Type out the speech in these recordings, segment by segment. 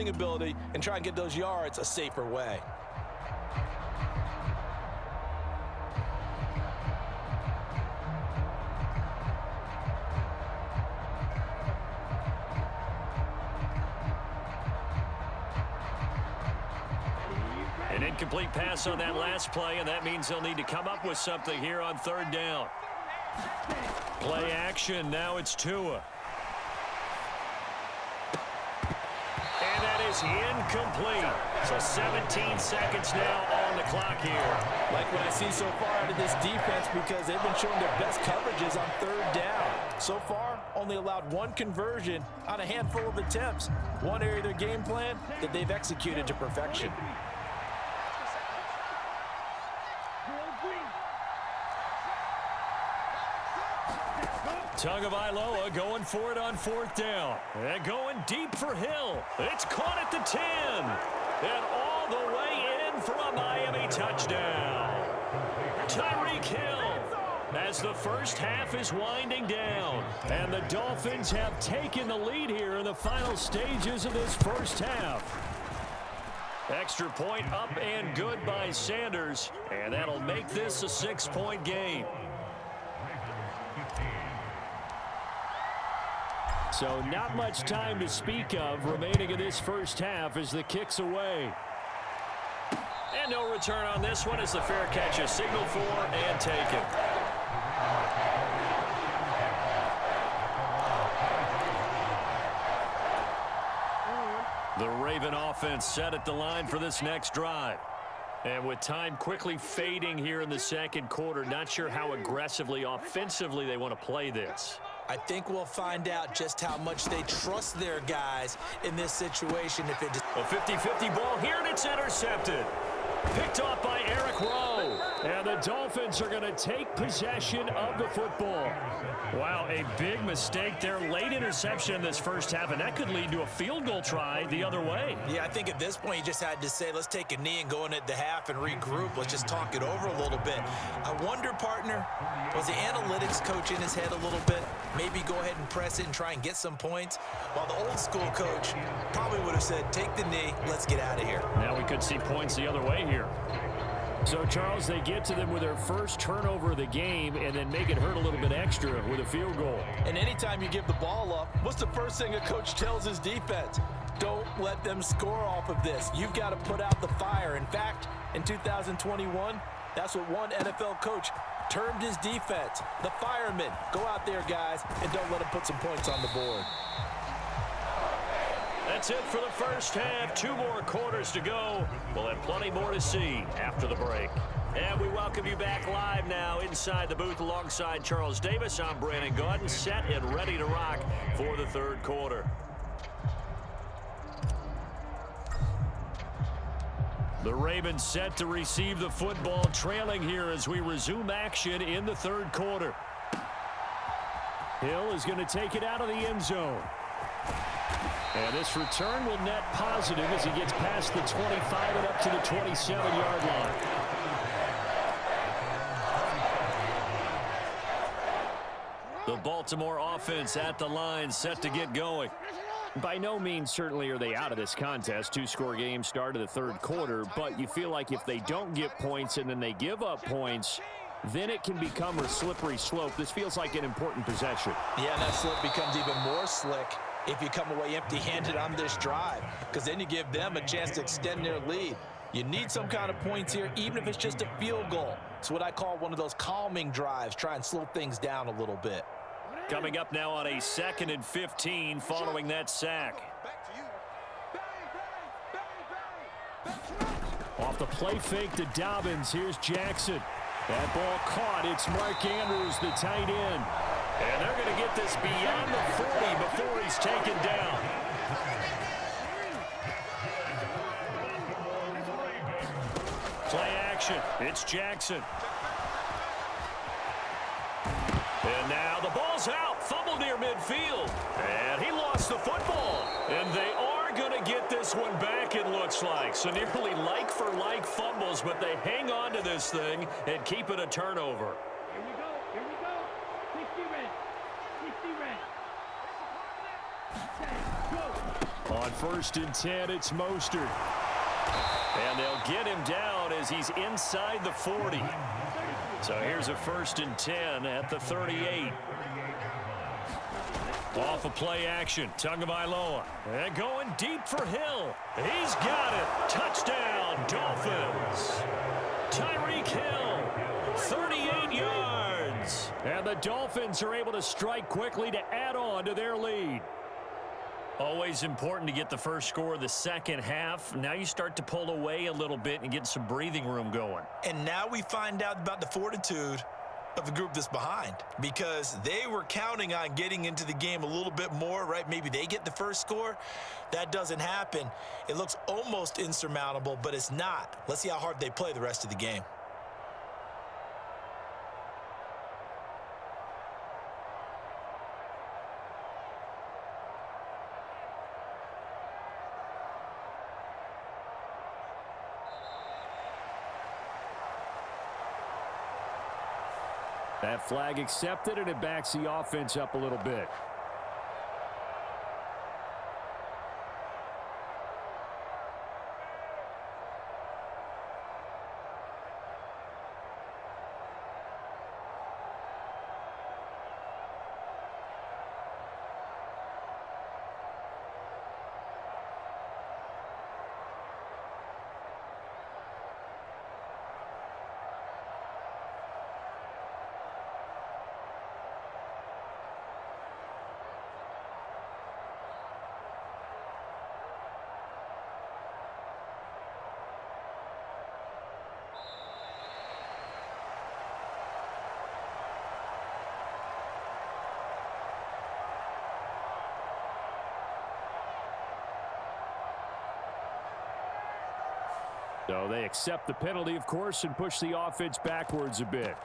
ability and try and get those yards a safer way. An incomplete pass on that last play, and that means they'll need to come up with something here on third down. Play action. Now it's Tua. And that is incomplete. So 17 seconds now on the clock here. Like what I see so far out of this defense, because they've been showing their best coverages on third down. So far, only allowed one conversion on a handful of attempts. One area of their game plan that they've executed to perfection. Tagovailoa going for it on fourth down. And going deep for Hill. It's caught at the 10. And all the way in for a Miami touchdown. Tyreek Hill as the first half is winding down. And the Dolphins have taken the lead here in the final stages of this first half. Extra point up and good by Sanders. And that'll make this a 6-point game. So not much time to speak of remaining in this first half as the kick's away. And no return on this one as the fair catch is signaled for and taken. The Raven offense set at the line for this next drive. And with time quickly fading here in the second quarter, not sure how aggressively, offensively they want to play this. I think we'll find out just how much they trust their guys in this situation. If it a 50-50 ball here, and it's intercepted. Picked off by Eric Rowe. And the Dolphins are going to take possession of the football. Wow, a big mistake there. Late interception in this first half, and that could lead to a field goal try the other way. Yeah, I think at this point you just had to say, let's take a knee and go in at the half and regroup. Let's just talk it over a little bit. I wonder, partner, was the analytics coach in his head a little bit? Maybe go ahead and press it and try and get some points. While the old school coach probably would have said, take the knee, let's get out of here. Now we could see points the other way here. So, Charles, they get to them with their first turnover of the game and then make it hurt a little bit extra with a field goal. And anytime you give the ball up, what's the first thing a coach tells his defense? Don't let them score off of this. You've got to put out the fire. In fact, in 2021, that's what one NFL coach termed his defense. The firemen. Go out there, guys, and don't let them put some points on the board. That's it for the first half. 2 more quarters to go. We'll have plenty more to see after the break. And we welcome you back live now inside the booth alongside Charles Davis. I'm Brandon Gaudin, set and ready to rock for the third quarter. The Ravens set to receive the football, trailing here as we resume action in the third quarter. Hill is going to take it out of the end zone. And this return will net positive as he gets past the 25 and up to the 27-yard line. The Baltimore offense at the line, set to get going. By no means certainly are they out of this contest. 2-score game start of the third quarter, but you feel like if they don't get points and then they give up points, then it can become a slippery slope. This feels like an important possession. Yeah, and that slope becomes even more slick if you come away empty-handed on this drive, because then you give them a chance to extend their lead. You need some kind of points here, even if it's just a field goal. It's what I call one of those calming drives. Try and slow things down a little bit. Coming up now on a 2nd and 15 following that sack. Off the play fake to Dobbins. Here's Jackson. That ball caught. It's Mark Andrews, the tight end. And they're going to get this beyond the 40 before he's taken down. Play action. It's Jackson. And now the ball's out. Fumble near midfield. And he lost the football. And they are going to get this one back, it looks like. So nearly like-for-like fumbles, but they hang on to this thing and keep it a turnover. Here we go. Here we go. 60 red. 60 red. 10, go. On On 1st and 10, it's Mostert. And they'll get him down as he's inside the 40. So here's a 1st and 10 at the 38. Off of play action, Tagovailoa. And going deep for Hill. He's got it. Touchdown, Dolphins. Tyreek Hill, 38 yards. And the Dolphins are able to strike quickly to add on to their lead. Always important to get the first score of the second half. Now you start to pull away a little bit and get some breathing room going. And now we find out about the fortitude of the group that's behind, because they were counting on getting into the game a little bit more, right? Maybe they get the first score. That doesn't happen. It looks almost insurmountable, but it's not. Let's see how hard they play the rest of the game. That flag accepted, and it backs the offense up a little bit. So they accept the penalty, of course, and push the offense backwards a bit.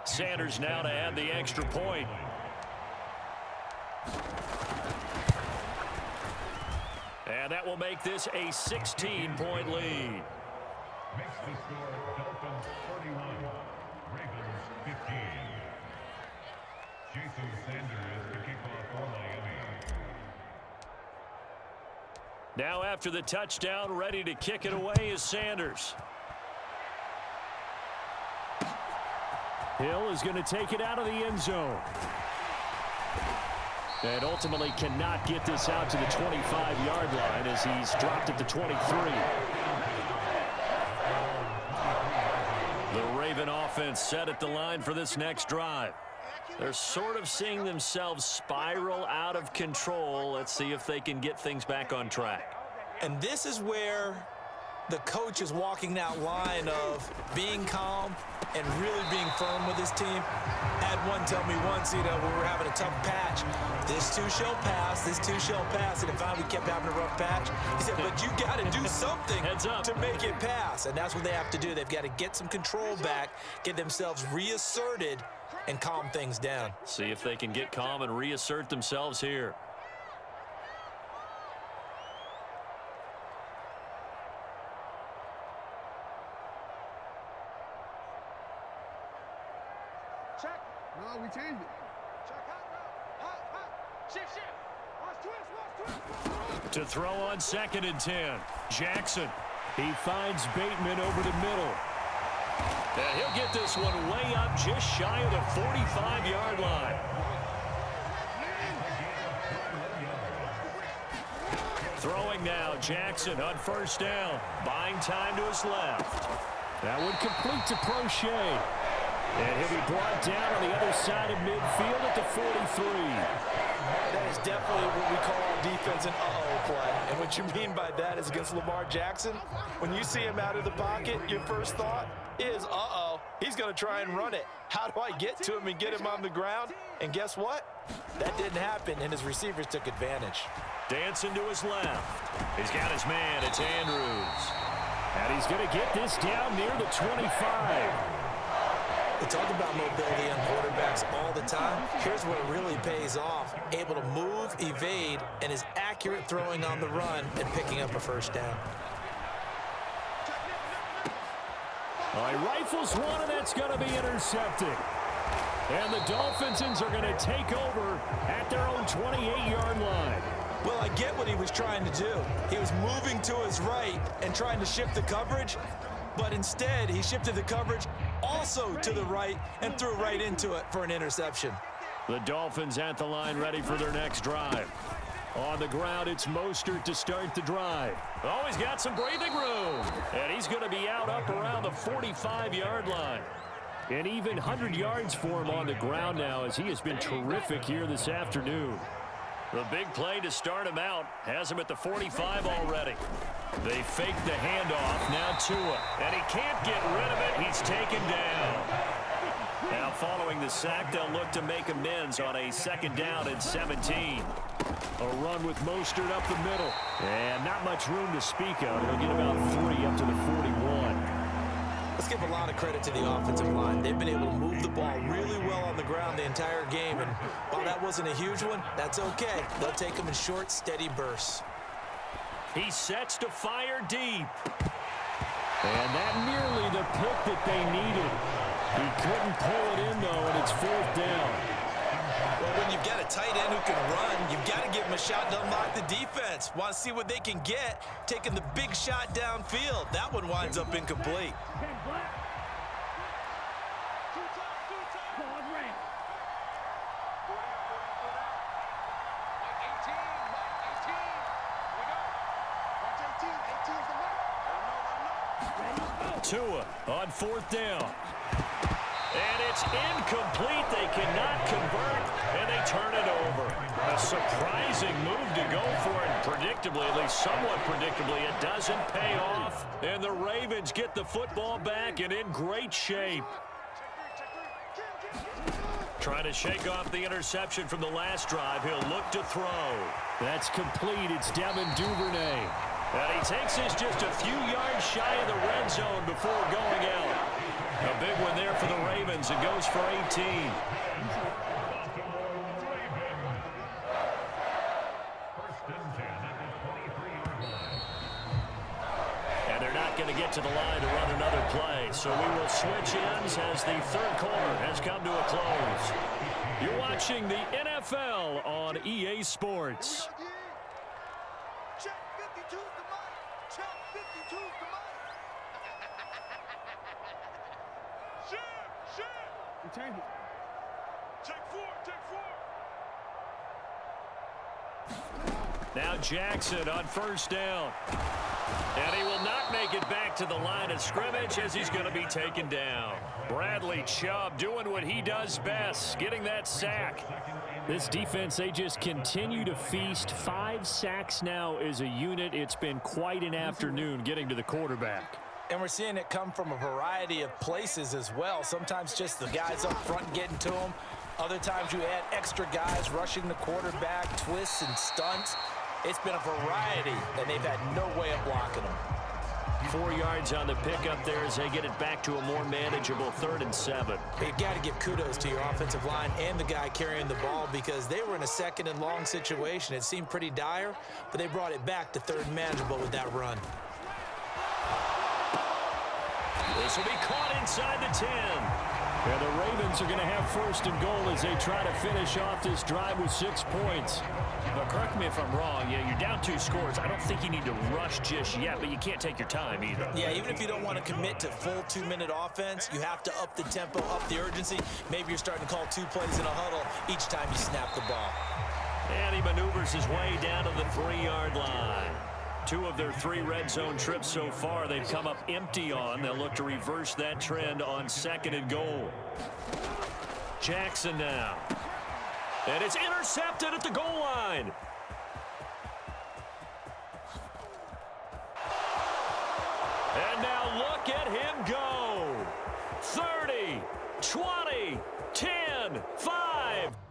Sanders now to add the extra point. And that will make this a 16-point lead. Makes the score Dolphins 41, Ravens 15. Jason Sanders to kick off for Miami. Now after the touchdown, ready to kick it away is Sanders. Hill is going to take it out of the end zone. And ultimately cannot get this out to the 25-yard line as he's dropped at the 23. The Raven offense set at the line for this next drive. They're sort of seeing themselves spiral out of control. Let's see if they can get things back on track. And this is where the coach is walking that line of being calm and really being firm with his team. Had one tell me once, when we were having a tough patch, this too shall pass, this too shall pass. And if we kept having a rough patch, he said, but you got to do something to make it pass. And that's what they have to do. They've got to get some control back, get themselves reasserted, and calm things down. See if they can get calm and reassert themselves here. Check. No, we changed it. Check out. Shift. Watch twist. To throw on 2nd and 10. Jackson. He finds Bateman over the middle. And he'll get this one way up just shy of the 45-yard line. Throwing now, Jackson on 1st down. Buying time to his left. That one complete to Prochet. And he'll be brought down on the other side of midfield at the 43. That is definitely what we call on defense an uh-oh play. And what you mean by that is against Lamar Jackson, when you see him out of the pocket, your first thought is uh-oh. He's going to try and run it. How do I get to him and get him on the ground? And guess what? That didn't happen, and his receivers took advantage. Dancing to his left. He's got his man. It's Andrews. And he's going to get this down near the 25. We talk about mobility on quarterbacks all the time. Here's where it really pays off. Able to move, evade, and is accurate throwing on the run and picking up a first down. All right, rifles one, and that's going to be intercepted. And the Dolphins are going to take over at their own 28-yard line. Well, I get what he was trying to do. He was moving to his right and trying to shift the coverage, but instead he shifted the coverage also to the right and threw right into it for an interception. The Dolphins at the line ready for their next drive. On the ground, it's Mostert to start the drive. Oh, he's got some breathing room. And he's going to be out up around the 45-yard line. And even 100 yards for him on the ground now, as he has been terrific here this afternoon. The big play to start him out has him at the 45 already. They fake the handoff. Now Tua. And he can't get rid of it. He's taken down. Now following the sack, they'll look to make amends on a 2nd down and 17. A run with Mostert up the middle. And not much room to speak of. He'll get about 3 up to the 41. Let's give a lot of credit to the offensive line. They've been able to move the ball really well on the ground the entire game. And while that wasn't a huge one, that's okay. They'll take them in short, steady bursts. He sets to fire deep. And that nearly the pick that they needed. He couldn't pull it in, though, and it's 4th down. Well, when you've got a tight end who can run, you've got to give him a shot to unlock the defense. Want to see what they can get, taking the big shot downfield. That one winds up incomplete. Tua on 4th down. And it's incomplete. They cannot convert, and they turn it over. A surprising move to go for it. Predictably, at least somewhat predictably, it doesn't pay off. And the Ravens get the football back and in great shape. Trying to shake off the interception from the last drive. He'll look to throw. That's complete. It's Devin Duvernay. And he takes this just a few yards shy of the red zone before going out. A big one there for the Ravens. It goes for 18. And they're not going to get to the line to run another play. So we will switch ends as the 3rd quarter has come to a close. You're watching the NFL on EA Sports. Check 52's the money. Check 52's the money. Shit. We change it. Take 4. Now Jackson on 1st down. And he will not make it back to the line of scrimmage as he's going to be taken down. Bradley Chubb doing what he does best, getting that sack. This defense, they just continue to feast. 5 sacks now as a unit. It's been quite an afternoon getting to the quarterback. And we're seeing it come from a variety of places as well. Sometimes just the guys up front getting to them. Other times you add extra guys rushing the quarterback, twists and stunts. It's been a variety, and they've had no way of blocking them. 4 yards on the pickup there as they get it back to a more manageable 3rd and 7. You've got to give kudos to your offensive line and the guy carrying the ball because they were in a 2nd and long situation. It seemed pretty dire, but they brought it back to 3rd and manageable with that run. This will be caught inside the 10. And the Ravens are going to have 1st and goal as they try to finish off this drive with 6 points. But correct me if I'm wrong. Yeah, you're down 2 scores. I don't think you need to rush just yet, but you can't take your time either. Yeah, even if you don't want to commit to full 2-minute offense, you have to up the tempo, up the urgency. Maybe you're starting to call 2 plays in a huddle each time you snap the ball. And he maneuvers his way down to the 3-yard line. 2 of their 3 red zone trips so far, they've come up empty on. They'll look to reverse that trend on 2nd and goal. Jackson now. And it's intercepted at the goal line. And now look at him go. 30. 20, 10, 5.